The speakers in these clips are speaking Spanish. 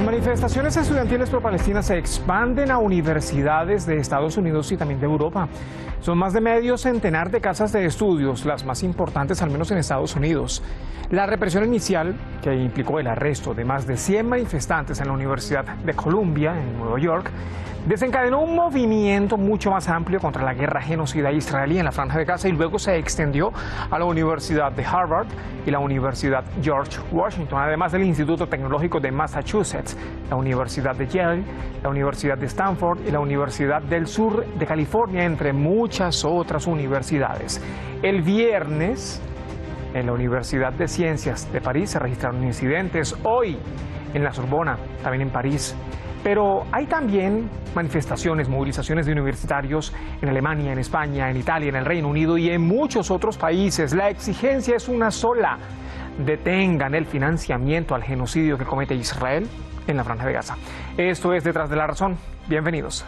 Las manifestaciones estudiantiles pro-palestinas se expanden a universidades de Estados Unidos y también de Europa. Son más de medio centenar de casas de estudios, las más importantes al menos en Estados Unidos. La represión inicial, que implicó el arresto de más de 100 manifestantes en la Universidad de Columbia, en Nueva York, desencadenó un movimiento mucho más amplio contra la guerra genocida israelí en la Franja de Gaza y luego se extendió a la Universidad de Harvard y la Universidad George Washington, además del Instituto Tecnológico de Massachusetts, la Universidad de Yale, la Universidad de Stanford y la Universidad del Sur de California, entre muchas otras universidades. El viernes, en la Universidad de Ciencias de París se registraron incidentes, hoy en la Sorbona, también en París. Pero hay también manifestaciones, movilizaciones de universitarios en Alemania, en España, en Italia, en el Reino Unido y en muchos otros países. La exigencia es una sola: detengan el financiamiento al genocidio que comete Israel en la Franja de Gaza. Esto es Detrás de la Razón. Bienvenidos.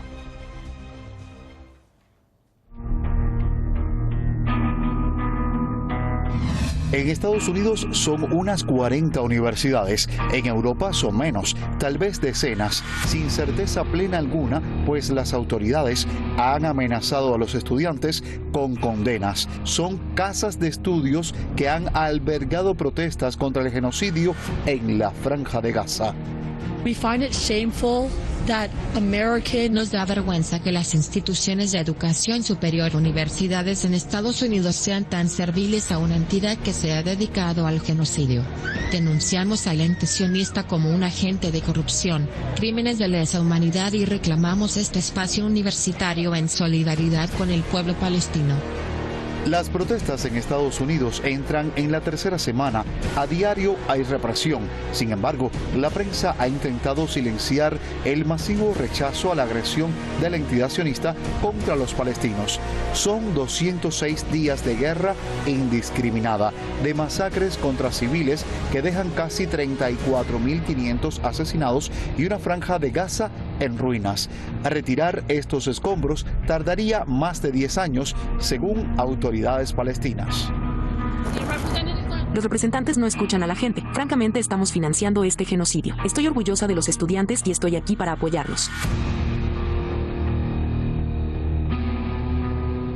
En Estados Unidos son unas 40 universidades, en Europa son menos, tal vez decenas, sin certeza plena alguna, pues las autoridades han amenazado a los estudiantes con condenas. Son casas de estudios que han albergado protestas contra el genocidio en la Franja de Gaza. We find it shameful that American... Nos da vergüenza que las instituciones de educación superior, universidades en Estados Unidos sean tan serviles a una entidad que se ha dedicado al genocidio. Denunciamos al ente sionista como un agente de corrupción, crímenes de lesa humanidad y reclamamos este espacio universitario en solidaridad con el pueblo palestino. Las protestas en Estados Unidos entran en la tercera semana. A diario hay represión. Sin embargo, la prensa ha intentado silenciar el masivo rechazo a la agresión de la entidad sionista contra los palestinos. Son 206 días de guerra indiscriminada, de masacres contra civiles que dejan casi 34.500 asesinados y una franja de Gaza en ruinas. A retirar estos escombros tardaría más de 10 años, según autoridades palestinas. Los representantes no escuchan a la gente. Francamente, estamos financiando este genocidio. Estoy orgullosa de los estudiantes y estoy aquí para apoyarlos.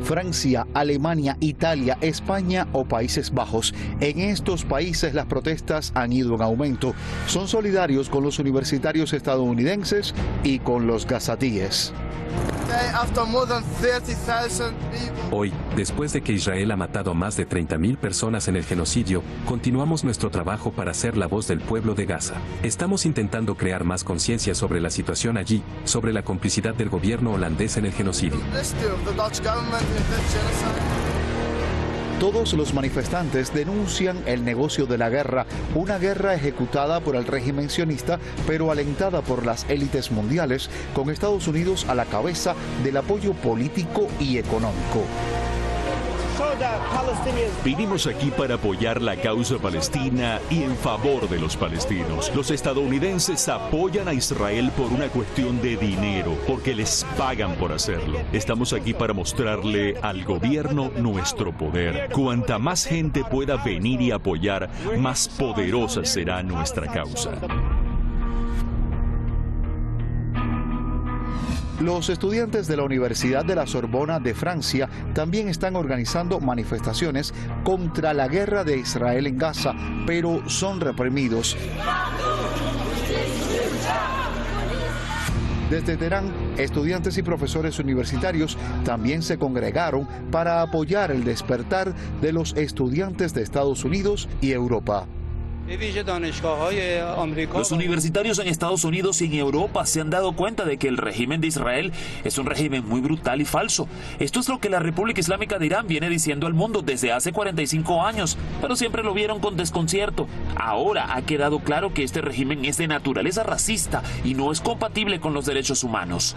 Francia, Alemania, Italia, España o Países Bajos. En estos países las protestas han ido en aumento. Son solidarios con los universitarios estadounidenses y con los gazatíes. Hoy, después de que Israel ha matado a más de 30.000 personas en el genocidio, continuamos nuestro trabajo para ser la voz del pueblo de Gaza. Estamos intentando crear más conciencia sobre la situación allí, sobre la complicidad del gobierno holandés en el genocidio. Todos los manifestantes denuncian el negocio de la guerra, una guerra ejecutada por el régimen sionista, pero alentada por las élites mundiales, con Estados Unidos a la cabeza del apoyo político y económico. Vinimos aquí para apoyar la causa palestina y en favor de los palestinos. Los estadounidenses apoyan a Israel por una cuestión de dinero, porque les pagan por hacerlo. Estamos aquí para mostrarle al gobierno nuestro poder. Cuanta más gente pueda venir y apoyar, más poderosa será nuestra causa. Los estudiantes de la Universidad de la Sorbona de Francia también están organizando manifestaciones contra la guerra de Israel en Gaza, pero son reprimidos. Desde Teherán, estudiantes y profesores universitarios también se congregaron para apoyar el despertar de los estudiantes de Estados Unidos y Europa. Los universitarios en Estados Unidos y en Europa se han dado cuenta de que el régimen de Israel es un régimen muy brutal y falso. Esto es lo que la República Islámica de Irán viene diciendo al mundo desde hace 45 años, pero siempre lo vieron con desconcierto. Ahora ha quedado claro que este régimen es de naturaleza racista y no es compatible con los derechos humanos.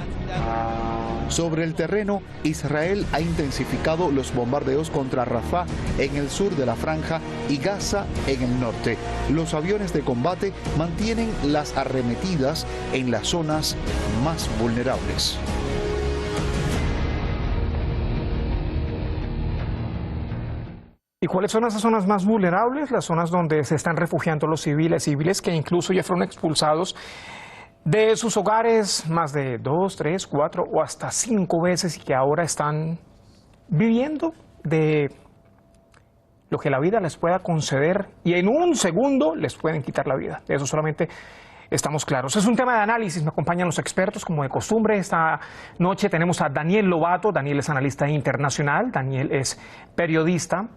Sobre el terreno, Israel ha intensificado los bombardeos contra Rafah en el sur de la franja y Gaza en el norte. Los aviones de combate mantienen las arremetidas en las zonas más vulnerables. ¿Y cuáles son esas zonas más vulnerables? Las zonas donde se están refugiando los civiles que incluso ya fueron expulsados de sus hogares más de 2, 3, 4 o hasta 5 veces y que ahora están viviendo de lo que la vida les pueda conceder y en un segundo les pueden quitar la vida. De eso solamente estamos claros. Es un tema de análisis, me acompañan los expertos como de costumbre. Esta noche tenemos a Daniel Lobato. Daniel es analista internacional, Daniel es periodista,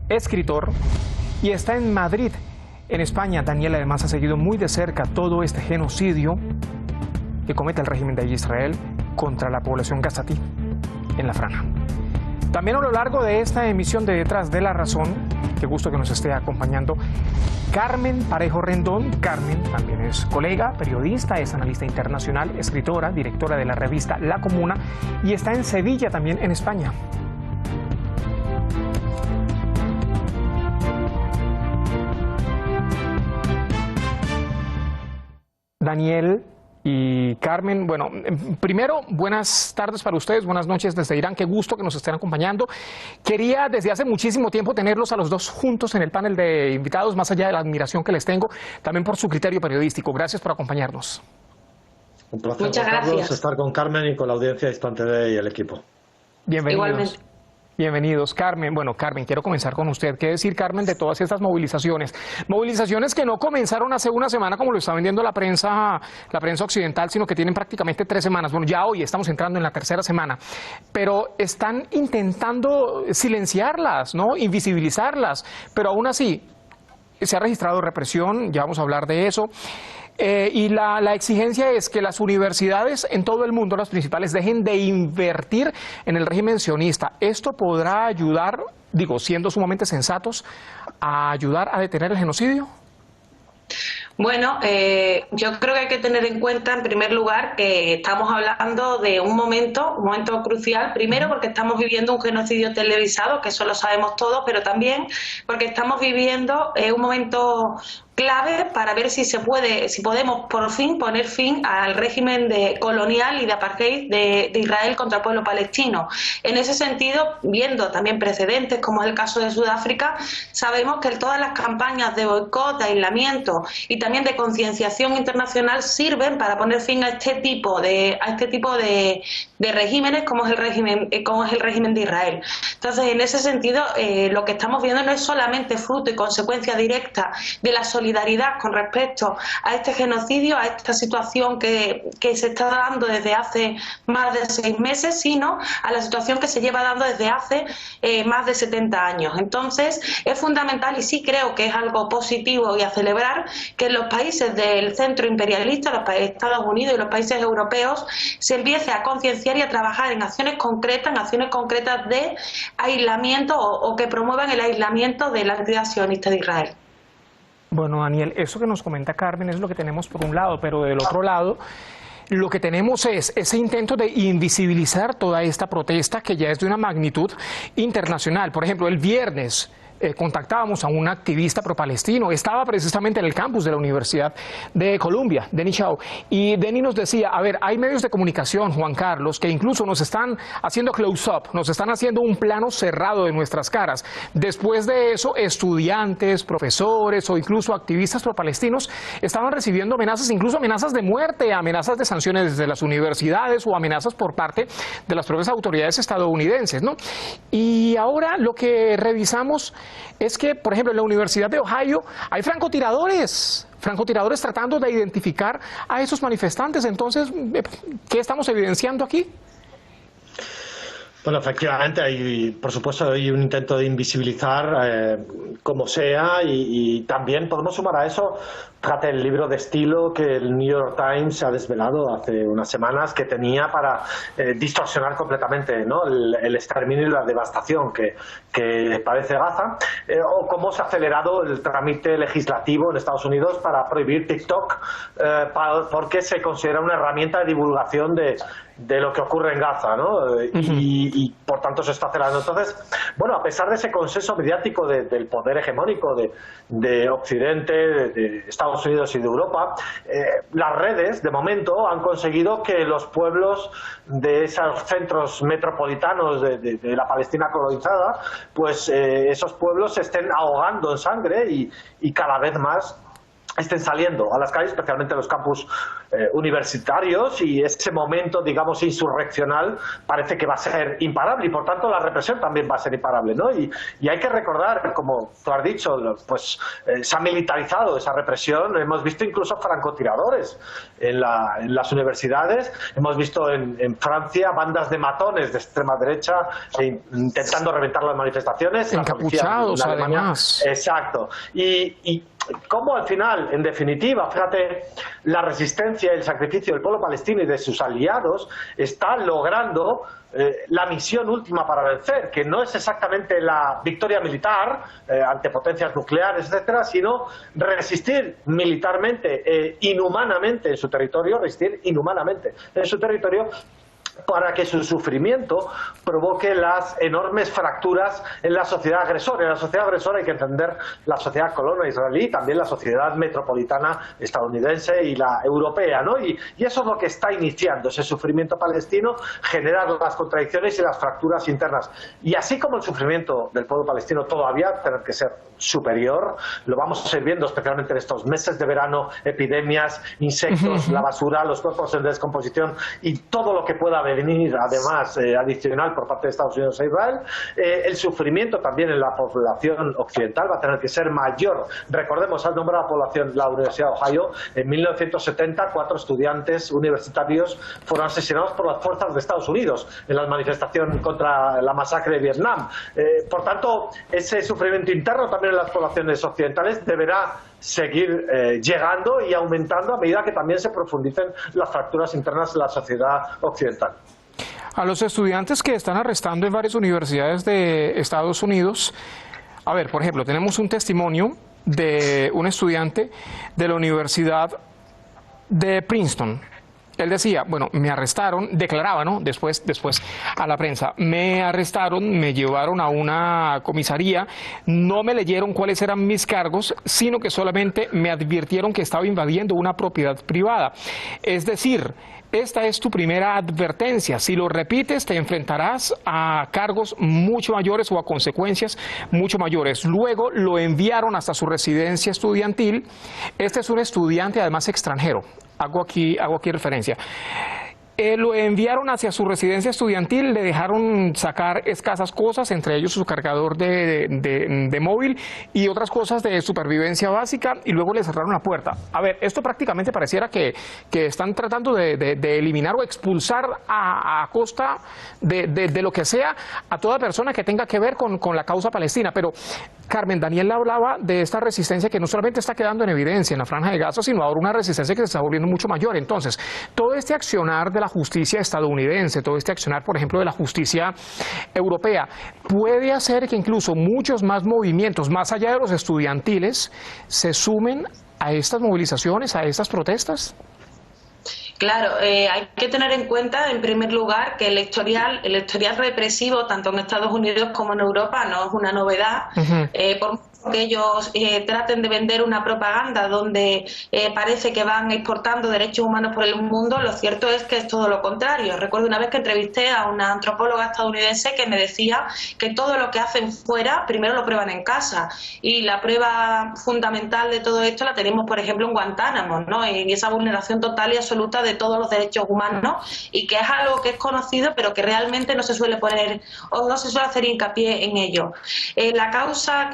escritor y está en Madrid, en España. Daniel además ha seguido muy de cerca todo este genocidio que comete el régimen de Israel contra la población gazatí en la Franja. También a lo largo de esta emisión de Detrás de la Razón, qué gusto que nos esté acompañando Carmen Parejo Rendón. Carmen también es colega, periodista, es analista internacional, escritora, directora de la revista La Comuna y está en Sevilla también en España. Daniel y Carmen, bueno, primero, buenas tardes para ustedes, buenas noches desde Irán, qué gusto que nos estén acompañando. Quería desde hace muchísimo tiempo tenerlos a los dos juntos en el panel de invitados, más allá de la admiración que les tengo, también por su criterio periodístico. Gracias por acompañarnos. Un placer, Muchas Carlos, gracias. Estar con Carmen y con la audiencia de Hispan TV y el equipo. Bienvenidos. Igualmente. Bienvenidos, Carmen. Bueno, Carmen, quiero comenzar con usted. ¿Qué decir, Carmen, de todas estas movilizaciones? Movilizaciones que no comenzaron hace una semana, como lo está vendiendo la prensa occidental, sino que tienen prácticamente 3 semanas. Bueno, ya hoy estamos entrando en la 3ª semana, pero están intentando silenciarlas, ¿no? Invisibilizarlas, pero aún así se ha registrado represión, ya vamos a hablar de eso. Y la exigencia es que las universidades en todo el mundo, las principales, dejen de invertir en el régimen sionista. ¿Esto podrá ayudar, digo, siendo sumamente sensatos, a ayudar a detener el genocidio? Bueno, yo creo que hay que tener en cuenta, en primer lugar, que estamos hablando de un momento crucial, primero porque estamos viviendo un genocidio televisado, que eso lo sabemos todos, pero también porque estamos viviendo un momento clave para ver si podemos por fin poner fin al régimen colonial y de apartheid de Israel contra el pueblo palestino. En ese sentido, viendo también precedentes como es el caso de Sudáfrica, sabemos que todas las campañas de boicot, de aislamiento y también de concienciación internacional sirven para poner fin a este tipo de regímenes como es el régimen de Israel. Entonces, en ese sentido, lo que estamos viendo no es solamente fruto y consecuencia directa de la solidaridad con respecto a este genocidio, a esta situación que se está dando desde hace más de 6 meses, sino a la situación que se lleva dando desde hace más de 70 años. Entonces, es fundamental y sí creo que es algo positivo y a celebrar que en los países del centro imperialista, los países de Estados Unidos y los países europeos, se empiece a concienciar y a trabajar en acciones concretas de aislamiento o que promuevan el aislamiento de la entidad sionista de Israel. Bueno, Daniel, eso que nos comenta Carmen es lo que tenemos por un lado, pero del otro lado lo que tenemos es ese intento de invisibilizar toda esta protesta que ya es de una magnitud internacional. Por ejemplo, el viernes contactábamos a un activista pro-palestino, estaba precisamente en el campus de la Universidad de Columbia, Denny Chau, y Denny nos decía, a ver, hay medios de comunicación, Juan Carlos, que incluso nos están haciendo close-up, nos están haciendo un plano cerrado de nuestras caras. Después de eso, estudiantes, profesores o incluso activistas pro-palestinos estaban recibiendo amenazas, incluso amenazas de muerte, amenazas de sanciones desde las universidades o amenazas por parte de las propias autoridades estadounidenses, ¿no? Y ahora lo que revisamos es que, por ejemplo, en la Universidad de Ohio hay francotiradores tratando de identificar a esos manifestantes. Entonces, ¿qué estamos evidenciando aquí? Bueno, efectivamente, por supuesto, hay un intento de invisibilizar como sea y también podemos sumar a eso, fíjate, el libro de estilo que el New York Times ha desvelado hace unas semanas que tenía para distorsionar completamente, ¿no?, el exterminio y la devastación que padece Gaza, o cómo se ha acelerado el trámite legislativo en Estados Unidos para prohibir TikTok porque se considera una herramienta de divulgación de lo que ocurre en Gaza, ¿no? Y por tanto se está acelerando. Entonces, bueno, a pesar de ese consenso mediático del poder hegemónico de Occidente, de Estados Unidos y de Europa, las redes, de momento, han conseguido que los pueblos de esos centros metropolitanos de la Palestina colonizada, pues esos pueblos se estén ahogando en sangre y cada vez más estén saliendo a las calles, especialmente los campus universitarios, y ese momento, digamos, insurreccional parece que va a ser imparable, y por tanto la represión también va a ser imparable, ¿no? Y hay que recordar, como tú has dicho, pues se ha militarizado esa represión. Hemos visto incluso francotiradores en las universidades, hemos visto en Francia bandas de matones de extrema derecha intentando reventar las manifestaciones, encapuchados además. Exacto. Y cómo al final, en definitiva, fíjate, la resistencia y el sacrificio del pueblo palestino y de sus aliados está logrando la misión última para vencer, que no es exactamente la victoria militar ante potencias nucleares, etcétera, sino resistir militarmente, inhumanamente en su territorio, para que su sufrimiento provoque las enormes fracturas en la sociedad agresora. En la sociedad agresora hay que entender la sociedad colona israelí, también la sociedad metropolitana estadounidense y la europea, ¿no? Y eso es lo que está iniciando ese sufrimiento palestino, generar las contradicciones y las fracturas internas. Y así como el sufrimiento del pueblo palestino todavía tiene que ser superior, lo vamos a ir viendo especialmente en estos meses de verano, epidemias, insectos, la basura, los cuerpos en descomposición y todo lo que pueda venir además adicional por parte de Estados Unidos e Israel. El sufrimiento también en la población occidental va a tener que ser mayor. Recordemos, al nombrar la Universidad de Ohio, en 1970 4 estudiantes universitarios fueron asesinados por las fuerzas de Estados Unidos en la manifestación contra la masacre de Vietnam. Por tanto, ese sufrimiento interno también en las poblaciones occidentales deberá seguir llegando y aumentando a medida que también se profundicen las fracturas internas en la sociedad occidental. A los estudiantes que están arrestando en varias universidades de Estados Unidos, a ver, por ejemplo, tenemos un testimonio de un estudiante de la Universidad de Princeton. Él decía, bueno, me arrestaron, declaraba, ¿no? Después a la prensa, me arrestaron, me llevaron a una comisaría, no me leyeron cuáles eran mis cargos, sino que solamente me advirtieron que estaba invadiendo una propiedad privada. Es decir, esta es tu primera advertencia. Si lo repites, te enfrentarás a cargos mucho mayores o a consecuencias mucho mayores. Luego lo enviaron hasta su residencia estudiantil. Este es un estudiante, además extranjero. Hago aquí referencia. Lo enviaron hacia su residencia estudiantil, le dejaron sacar escasas cosas, entre ellos su cargador de móvil y otras cosas de supervivencia básica, y luego le cerraron la puerta. A ver, esto prácticamente pareciera que están tratando de eliminar o expulsar a costa de lo que sea a toda persona que tenga que ver con la causa palestina. Pero Carmen, Daniel hablaba de esta resistencia que no solamente está quedando en evidencia en la Franja de Gaza, sino ahora una resistencia que se está volviendo mucho mayor. Entonces, todo este accionar de la justicia estadounidense, todo este accionar, por ejemplo, de la justicia europea, puede hacer que incluso muchos más movimientos, más allá de los estudiantiles, se sumen a estas movilizaciones, a estas protestas. Claro, hay que tener en cuenta, en primer lugar, que el historial represivo, tanto en Estados Unidos como en Europa, no es una novedad. Por que ellos traten de vender una propaganda donde parece que van exportando derechos humanos por el mundo, lo cierto es que es todo lo contrario. Recuerdo una vez que entrevisté a una antropóloga estadounidense que me decía que todo lo que hacen fuera primero lo prueban en casa, y la prueba fundamental de todo esto la tenemos, por ejemplo, en Guantánamo, ¿no? En esa vulneración total y absoluta de todos los derechos humanos, y que es algo que es conocido pero que realmente no se suele poner o no se suele hacer hincapié en ello. La causa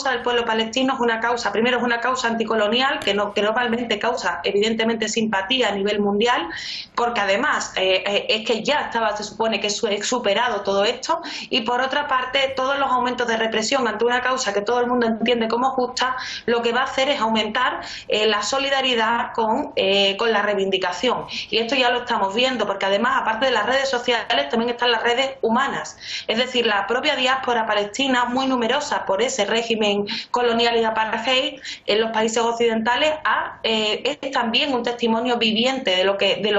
del pueblo palestino es una causa, primero es una causa anticolonial que normalmente causa evidentemente simpatía a nivel mundial, porque además es que ya se supone que es superado todo esto, y por otra parte todos los aumentos de represión ante una causa que todo el mundo entiende como justa, lo que va a hacer es aumentar la solidaridad con la reivindicación, y esto ya lo estamos viendo, porque además, aparte de las redes sociales, también están las redes humanas, es decir, la propia diáspora palestina, muy numerosa por ese régimen colonial y de apartheid en los países occidentales, es también un testimonio viviente de lo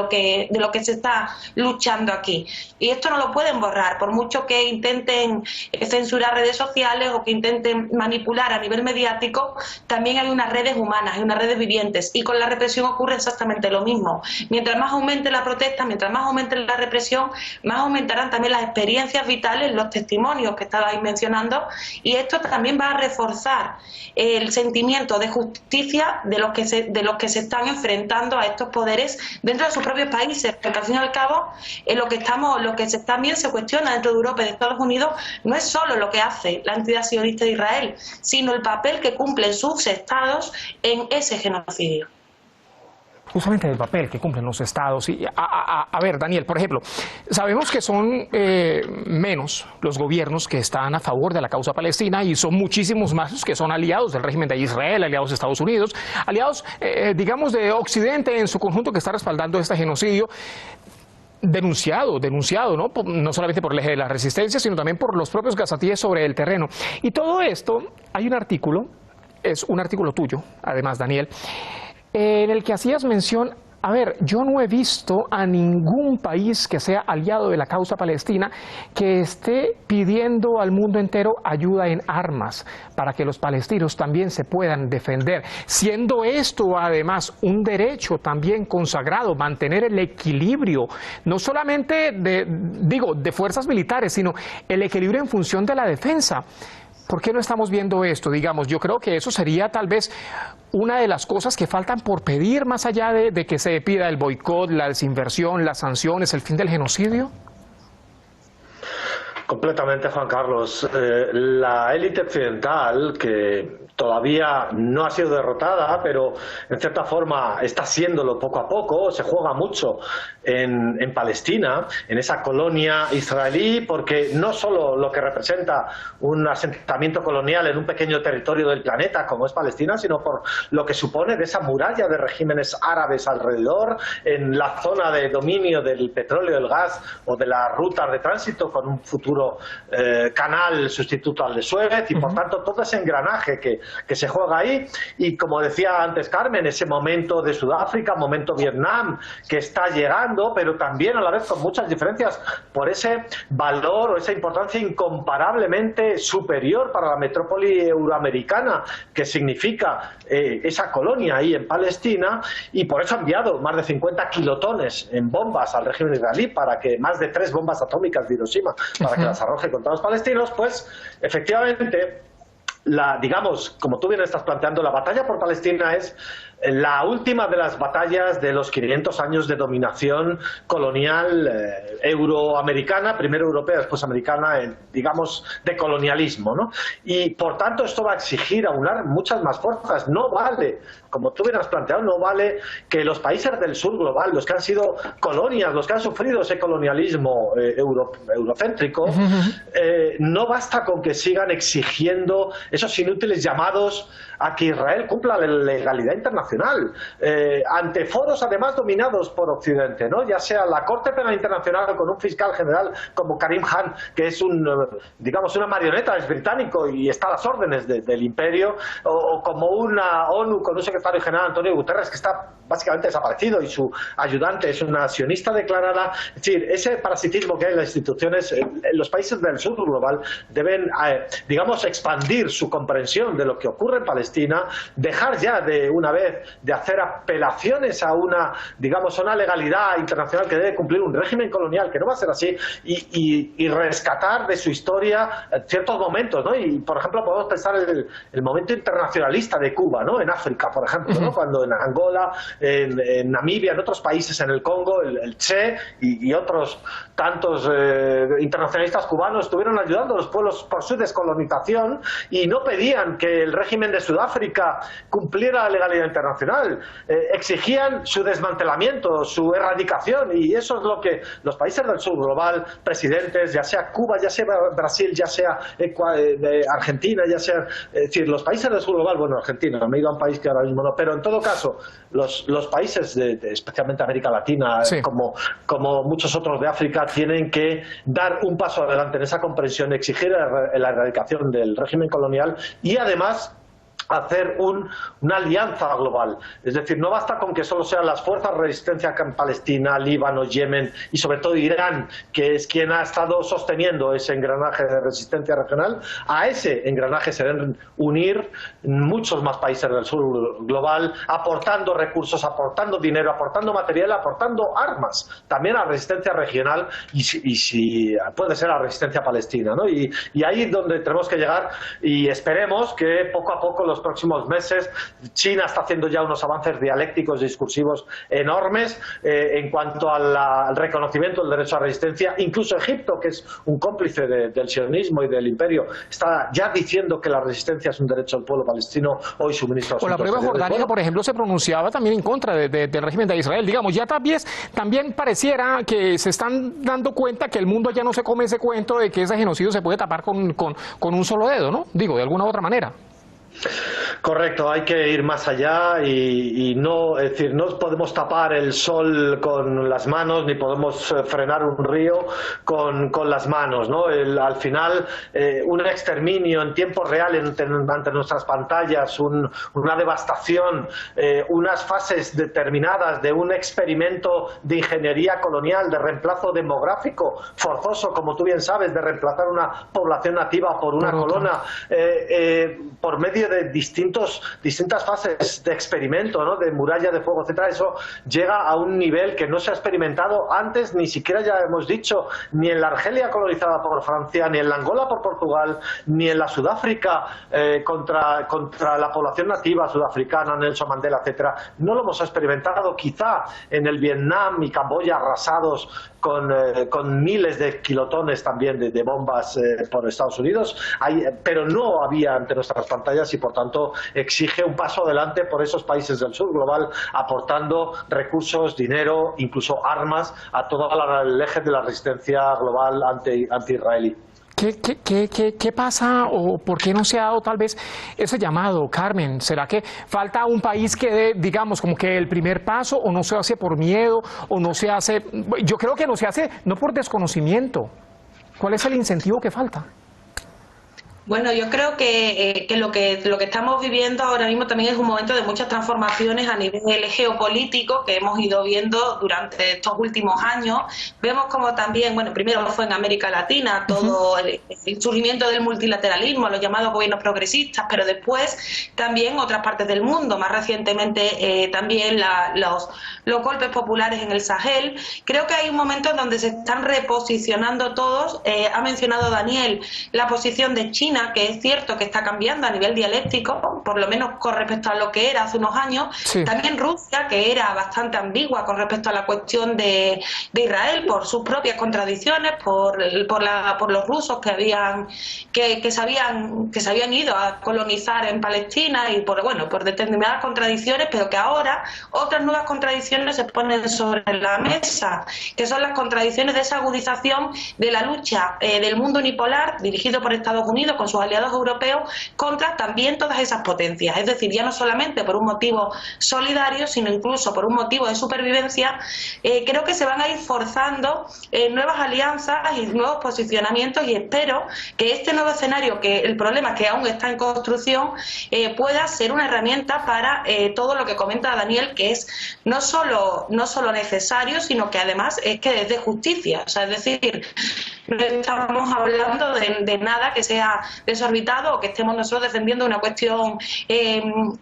que se está luchando aquí, y esto no lo pueden borrar, por mucho que intenten censurar redes sociales o que intenten manipular a nivel mediático. También hay unas redes humanas, hay unas redes vivientes, y con la represión ocurre exactamente lo mismo. mientras más aumente la protesta, mientras más aumente la represión, más aumentarán también las experiencias vitales, los testimonios que estabais mencionando, y esto también va a reforzar el sentimiento de justicia de los que se están enfrentando a estos poderes dentro de sus propios países, porque al fin y al cabo lo que también se cuestiona dentro de Europa y de Estados Unidos no es solo lo que hace la entidad sionista de Israel, sino el papel que cumplen sus estados en ese genocidio. Justamente el papel que cumplen los estados. Y a ver, Daniel, por ejemplo, sabemos que son menos los gobiernos que están a favor de la causa palestina y son muchísimos más los que son aliados del régimen de Israel, aliados de Estados Unidos, aliados, digamos, de Occidente en su conjunto que está respaldando este genocidio. Denunciado, ¿no? No solamente por el eje de la resistencia, sino también por los propios gazatíes sobre el terreno. Y todo esto, hay un artículo, es un artículo tuyo, además, Daniel, en el que hacías mención, a ver, yo no he visto a ningún país que sea aliado de la causa palestina que esté pidiendo al mundo entero ayuda en armas para que los palestinos también se puedan defender, siendo esto además un derecho también consagrado, mantener el equilibrio, no solamente de fuerzas militares, sino el equilibrio en función de la defensa. ¿Por qué no estamos viendo esto? Digamos, yo creo que eso sería tal vez una de las cosas que faltan por pedir, más allá de que se pida el boicot, la desinversión, las sanciones, el fin del genocidio. Completamente, Juan Carlos. La élite occidental, que todavía no ha sido derrotada, pero en cierta forma está siéndolo poco a poco, se juega mucho en Palestina, en esa colonia israelí, porque no solo lo que representa un asentamiento colonial en un pequeño territorio del planeta como es Palestina, sino por lo que supone de esa muralla de regímenes árabes alrededor, en la zona de dominio del petróleo, del gas o de las rutas de tránsito, con un futuro canal sustituto al de Suez, y por tanto todo ese engranaje que se juega ahí. Y como decía antes Carmen, ese momento de Sudáfrica, momento Vietnam, que está llegando, pero también a la vez con muchas diferencias por ese valor o esa importancia incomparablemente superior para la metrópoli euroamericana que significa esa colonia ahí en Palestina, y por eso ha enviado más de 50 kilotones en bombas al régimen israelí, para que más de 3 bombas atómicas de Hiroshima, para que las arroje contra los palestinos. Pues efectivamente, digamos, como tú bien estás planteando, la batalla por Palestina es la última de las batallas de los 500 años de dominación colonial euroamericana, primero europea, después americana, digamos, de colonialismo, ¿no? Y por tanto esto va a exigir aunar muchas más fuerzas. No vale, como tú bien has planteado, no vale que los países del sur global, los que han sido colonias, los que han sufrido ese colonialismo eurocéntrico, no basta con que sigan exigiendo esos inútiles llamados a que Israel cumpla la legalidad internacional, ante foros además dominados por Occidente, ¿no? Ya sea la Corte Penal Internacional con un fiscal general como Karim Khan, que es digamos una marioneta, es británico y está a las órdenes del imperio, o como una ONU con un secretario general, Antonio Guterres, que está básicamente desaparecido, y su ayudante es una sionista declarada. Es decir, ese parasitismo que hay en las instituciones, los países del sur global deben, digamos, expandir su comprensión de lo que ocurre en Palestina, dejar ya de una vez de hacer apelaciones a una, digamos, a una legalidad internacional que debe cumplir un régimen colonial, que no va a ser así, y rescatar de su historia ciertos momentos, ¿no? Y, por ejemplo, podemos pensar el momento internacionalista de Cuba, ¿no? En África, por ejemplo, ¿no? Cuando en Angola, en Namibia, en otros países, en el Congo, el Che y otros tantos internacionalistas cubanos estuvieron ayudando a los pueblos por su descolonización, y no pedían que el régimen de Sudáfrica cumpliera la legalidad internacional, exigían su desmantelamiento, su erradicación, y eso es lo que los países del sur global, presidentes, ya sea Cuba, ya sea Brasil, ya sea Argentina, ya sea, es decir, los países del sur global, bueno, Argentina, me he ido a un país que ahora mismo no, pero en todo caso, los países, especialmente América Latina, sí, como muchos otros de África, tienen que dar un paso adelante en esa comprensión, exigir la erradicación del régimen colonial, y además hacer una alianza global. Es decir, no basta con que solo sean las fuerzas de resistencia en Palestina, Líbano, Yemen y sobre todo Irán, que es quien ha estado sosteniendo ese engranaje de resistencia regional. A ese engranaje se deben unir muchos más países del sur global, aportando recursos, aportando dinero, aportando material, aportando armas, también a la resistencia regional y si puede ser a la resistencia palestina, ¿no? Y ahí es donde tenemos que llegar, y esperemos que poco a poco los próximos meses. China está haciendo ya unos avances dialécticos y discursivos enormes en cuanto al reconocimiento del derecho a resistencia. Incluso Egipto, que es un cómplice del sionismo y del imperio, está ya diciendo que la resistencia es un derecho del pueblo palestino. Hoy su ministro de O la Asuntos prueba Exteriores, Jordania, por ejemplo, se pronunciaba también en contra del régimen de Israel. Digamos, ya también pareciera que se están dando cuenta que el mundo ya no se come ese cuento de que ese genocidio se puede tapar con un solo dedo, ¿no? Digo, de alguna u otra manera. Correcto, hay que ir más allá y no, es decir, no podemos tapar el sol con las manos ni podemos frenar un río con las manos, ¿no? Al final, un exterminio en tiempo real ante nuestras pantallas, una devastación, unas fases determinadas de un experimento de ingeniería colonial, de reemplazo demográfico forzoso, como tú bien sabes, de reemplazar una población nativa por una colona, por medio de distintas fases de experimento, ¿no? De muralla de fuego, etcétera. Eso llega a un nivel que no se ha experimentado antes, ni siquiera, ya hemos dicho, ni en la Argelia colonizada por Francia, ni en la Angola por Portugal, ni en la Sudáfrica contra la población nativa sudafricana, Nelson Mandela, etcétera. No lo hemos experimentado, quizá en el Vietnam y Camboya arrasados con miles de kilotones también de bombas por Estados Unidos, pero no había ante nuestras pantallas y por tanto exige un paso adelante por esos países del sur global, aportando recursos, dinero, incluso armas a todo el eje de la resistencia global anti-israelí. ¿Qué pasa o por qué no se ha dado tal vez ese llamado, Carmen? ¿Será que falta un país que dé, digamos, como que el primer paso, o no se hace por miedo, o no se hace? Yo creo que no se hace no por desconocimiento. ¿Cuál es el incentivo que falta? Bueno, yo creo que lo que estamos viviendo ahora mismo también es un momento de muchas transformaciones a nivel geopolítico que hemos ido viendo durante estos últimos años. Vemos como también, bueno, primero fue en América Latina todo el surgimiento del multilateralismo, los llamados gobiernos progresistas, pero después también otras partes del mundo, más recientemente también los golpes populares en el Sahel. Creo que hay un momento en donde se están reposicionando todos. Ha mencionado Daniel la posición de China, que es cierto que está cambiando a nivel dialéctico, por lo menos con respecto a lo que era hace unos años. Sí. También Rusia, que era bastante ambigua con respecto a la cuestión de Israel, por sus propias contradicciones, por los rusos que se habían ido a colonizar en Palestina y por determinadas contradicciones, pero que ahora otras nuevas contradicciones se ponen sobre la mesa, que son las contradicciones de esa agudización de la lucha del mundo unipolar dirigido por Estados Unidos con sus aliados europeos contra también todas esas potencias. Es decir, ya no solamente por un motivo solidario, sino incluso por un motivo de supervivencia. Creo que se van a ir forzando nuevas alianzas y nuevos posicionamientos, y espero que este nuevo escenario, que el problema es que aún está en construcción, pueda ser una herramienta para todo lo que comenta Daniel, que es no solo necesario, sino que además es que es de justicia. O sea, es decir, no estamos hablando de nada que sea desorbitado o que estemos nosotros defendiendo una cuestión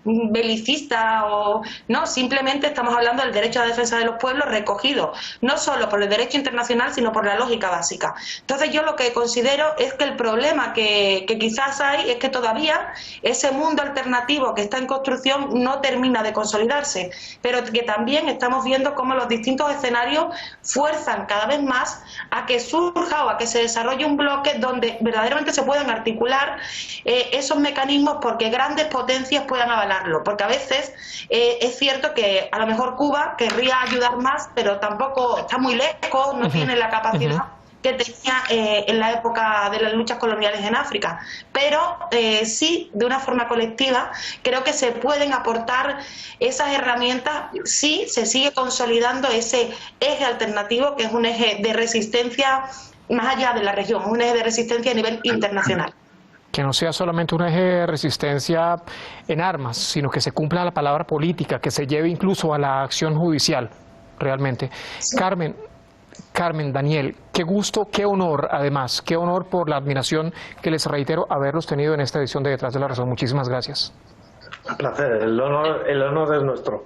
belicista, o no, simplemente estamos hablando del derecho a la defensa de los pueblos recogido no solo por el derecho internacional, sino por la lógica básica. Entonces yo lo que considero es que el problema que quizás hay es que todavía ese mundo alternativo que está en construcción no termina de consolidarse, pero que también estamos viendo cómo los distintos escenarios fuerzan cada vez más a que surja o a que se desarrolle un bloque donde verdaderamente se puedan articular esos mecanismos porque grandes potencias puedan avalarlo, porque a veces es cierto que a lo mejor Cuba querría ayudar más, pero tampoco está muy lejos, no tiene la capacidad que tenía en la época de las luchas coloniales en África, pero sí, de una forma colectiva, creo que se pueden aportar esas herramientas si se sigue consolidando ese eje alternativo, que es un eje de resistencia más allá de la región, un eje de resistencia a nivel internacional. Que no sea solamente un eje de resistencia en armas, sino que se cumpla la palabra política, que se lleve incluso a la acción judicial, realmente. Sí. Carmen, Daniel, qué gusto, qué honor, además, qué honor por la admiración que les reitero haberlos tenido en esta edición de Detrás de la Razón. Muchísimas gracias. Un placer, el honor es nuestro.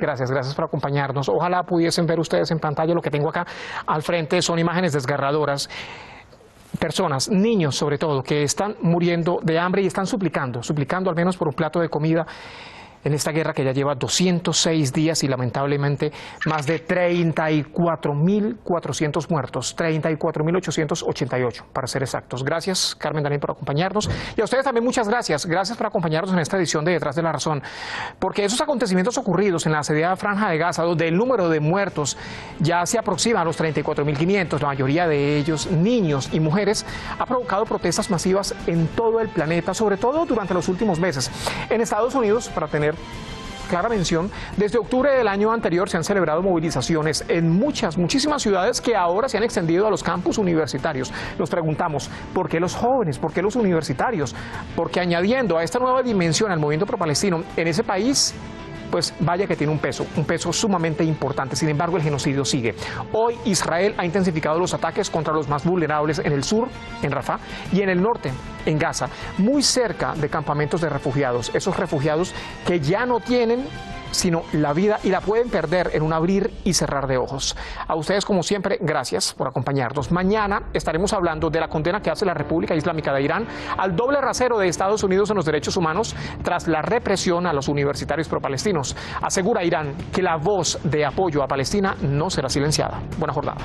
Gracias por acompañarnos. Ojalá pudiesen ver ustedes en pantalla lo que tengo acá al frente, son imágenes desgarradoras. Personas, niños sobre todo, que están muriendo de hambre y están suplicando al menos por un plato de comida en esta guerra que ya lleva 206 días y lamentablemente más de 34.400 muertos, 34.888 para ser exactos. Gracias, Carmen, Daniel, por acompañarnos. Y a ustedes también muchas gracias. Gracias por acompañarnos en esta edición de Detrás de la Razón. Porque esos acontecimientos ocurridos en la asediada Franja de Gaza, donde el número de muertos ya se aproxima a los 34.500, la mayoría de ellos niños y mujeres, ha provocado protestas masivas en todo el planeta, sobre todo durante los últimos meses. En Estados Unidos, para tener clara mención, desde octubre del año anterior se han celebrado movilizaciones en muchísimas ciudades que ahora se han extendido a los campus universitarios. Nos preguntamos, ¿por qué los jóvenes? ¿Por qué los universitarios? Porque añadiendo a esta nueva dimensión al movimiento pro-palestino en ese país, pues vaya que tiene un peso sumamente importante. Sin embargo, el genocidio sigue. Hoy Israel ha intensificado los ataques contra los más vulnerables en el sur, en Rafah, y en el norte, en Gaza, muy cerca de campamentos de refugiados. Esos refugiados que ya no tienen sino la vida y la pueden perder en un abrir y cerrar de ojos. A ustedes, como siempre, gracias por acompañarnos. Mañana estaremos hablando de la condena que hace la República Islámica de Irán al doble rasero de Estados Unidos en los derechos humanos tras la represión a los universitarios pro-palestinos. Asegura Irán que la voz de apoyo a Palestina no será silenciada. Buena jornada.